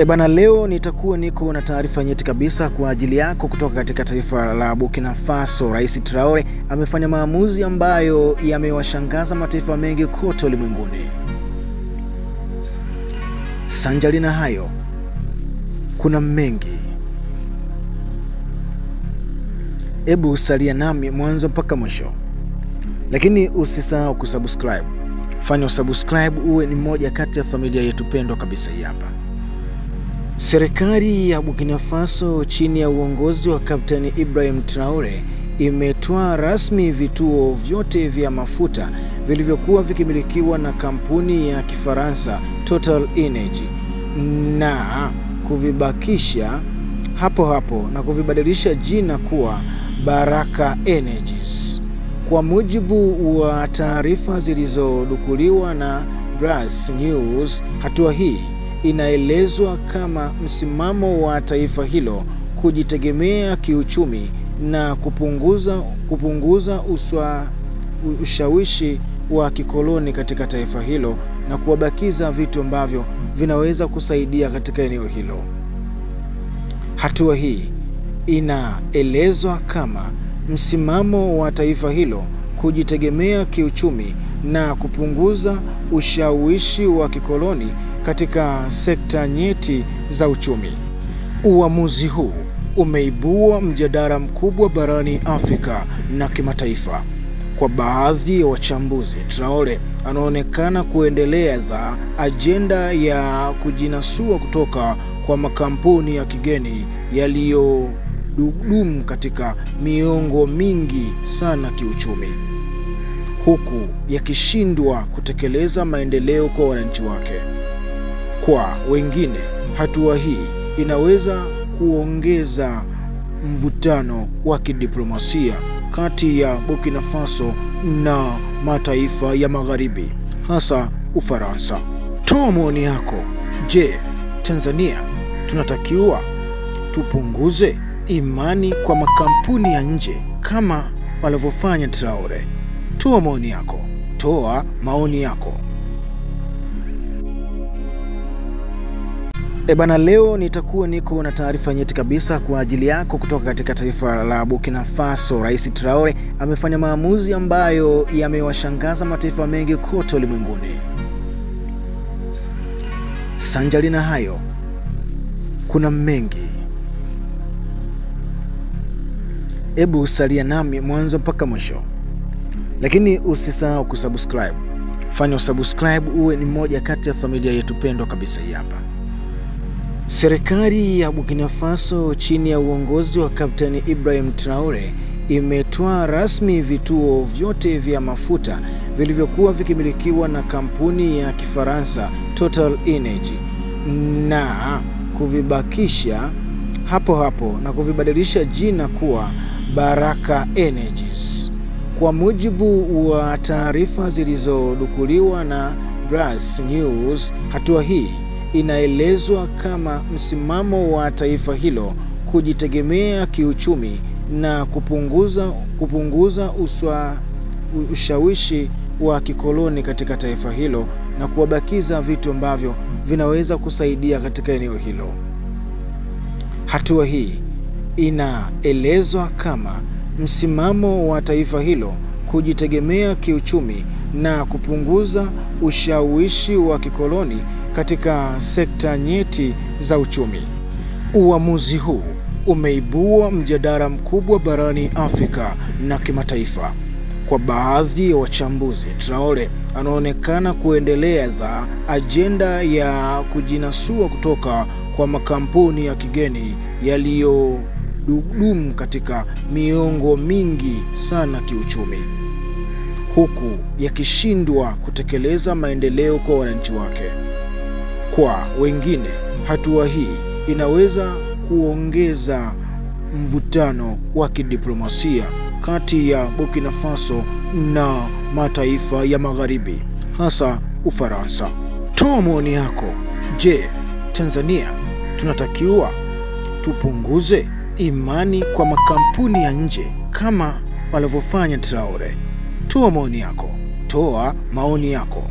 Bana, leo niko na taarifa nyeti kabisa kwa ajili yako kutoka katika taifa la Burkina Faso. Rais Traore amefanya maamuzi ambayo yamewashangaza mataifa mengi kote ulimwenguni. Sanjali na hayo, kuna mengi. Hebu salia nami mwanzo mpaka mwisho. Lakini usisahau kusubscribe. Fanya subscribe uwe ni moja kati ya familia yetu pendwa kabisa hii hapa. Serikali ya Burkina Faso chini ya uongozi wa Kapteni Ibrahim Traore imetoa rasmi vituo vyote vya mafuta vilivyokuwa vikimilikiwa na kampuni ya Kifaransa Total Energy na kuvibakisha hapo hapo na kuvibadilisha jina kuwa Baraka Energies. Kwa mujibu wa taarifa zilizodukuliwa na Brass News, hatua hii inaelezwa kama msimamo wa taifa hilo kujitegemea kiuchumi na kupunguza ushawishi wa kikoloni katika taifa hilo na kuwabakiza vitu ambavyo vinaweza kusaidia katika eneo hilo. Hatua hii inaelezwa kama msimamo wa taifa hilo kujitegemea kiuchumi na kupunguza ushawishi wa kikoloni katika sekta nyeti za uchumi. Uamuzi huu umeibua mjadala mkubwa barani Afrika na kimataifa. Kwa baadhi ya wachambuzi, Traore anaonekana kuendeleza ajenda ya kujinasua kutoka kwa makampuni ya kigeni yaliyodumu katika miongo mingi sana kiuchumi, huku yakishindwa kutekeleza maendeleo kwa wananchi wake. Kwa wengine, hatua hii inaweza kuongeza mvutano wa kidiplomasia kati ya Burkina Faso na mataifa ya magharibi, hasa Ufaransa. Toa maoni yako. Je, Tanzania tunatakiwa tupunguze imani kwa makampuni ya nje kama walivyofanya Traore? Toa maoni yako. Toa maoni yako. Bana, leo niko na taarifa nyeti kabisa kwa ajili yako kutoka katika taifa la Burkina Faso. Rais Traore amefanya maamuzi ambayo yamewashangaza mataifa mengi kote ulimwenguni. Sanjali na hayo, kuna mengi. Hebu salia nami mwanzo mpaka mwisho. Lakini usisahau kusubscribe. Fanya subscribe uwe ni moja kati ya familia yetu pendwa kabisa hii hapa. Serikali ya Burkina Faso chini ya uongozi wa Kapteni Ibrahim Traore imetoa rasmi vituo vyote vya mafuta vilivyokuwa vikimilikiwa na kampuni ya Kifaransa Total Energy na kuvibakisha hapo hapo na kuvibadilisha jina kuwa Baraka Energies. Kwa mujibu wa taarifa zilizodukuliwa na Brass News, hatua hii inaelezwa kama msimamo wa taifa hilo kujitegemea kiuchumi na kupunguza ushawishi wa kikoloni katika taifa hilo na kuwabakiza vitu ambavyo vinaweza kusaidia katika eneo hilo. Hatua hii inaelezwa kama msimamo wa taifa hilo kujitegemea kiuchumi na kupunguza ushawishi wa kikoloni katika sekta nyeti za uchumi. Uamuzi huu umeibua mjadala mkubwa barani Afrika na kimataifa. Kwa baadhi ya wachambuzi, Traore anaonekana kuendeleza ajenda ya kujinasua kutoka kwa makampuni ya kigeni yaliyodumu katika miongo mingi sana kiuchumi, huku yakishindwa kutekeleza maendeleo kwa wananchi wake. Kwa wengine, hatua hii inaweza kuongeza mvutano wa kidiplomasia kati ya Burkina Faso na mataifa ya magharibi, hasa Ufaransa. Toa maoni yako. Je, Tanzania tunatakiwa tupunguze imani kwa makampuni ya nje kama walivyofanya Traore? Toa maoni yako. Toa maoni yako.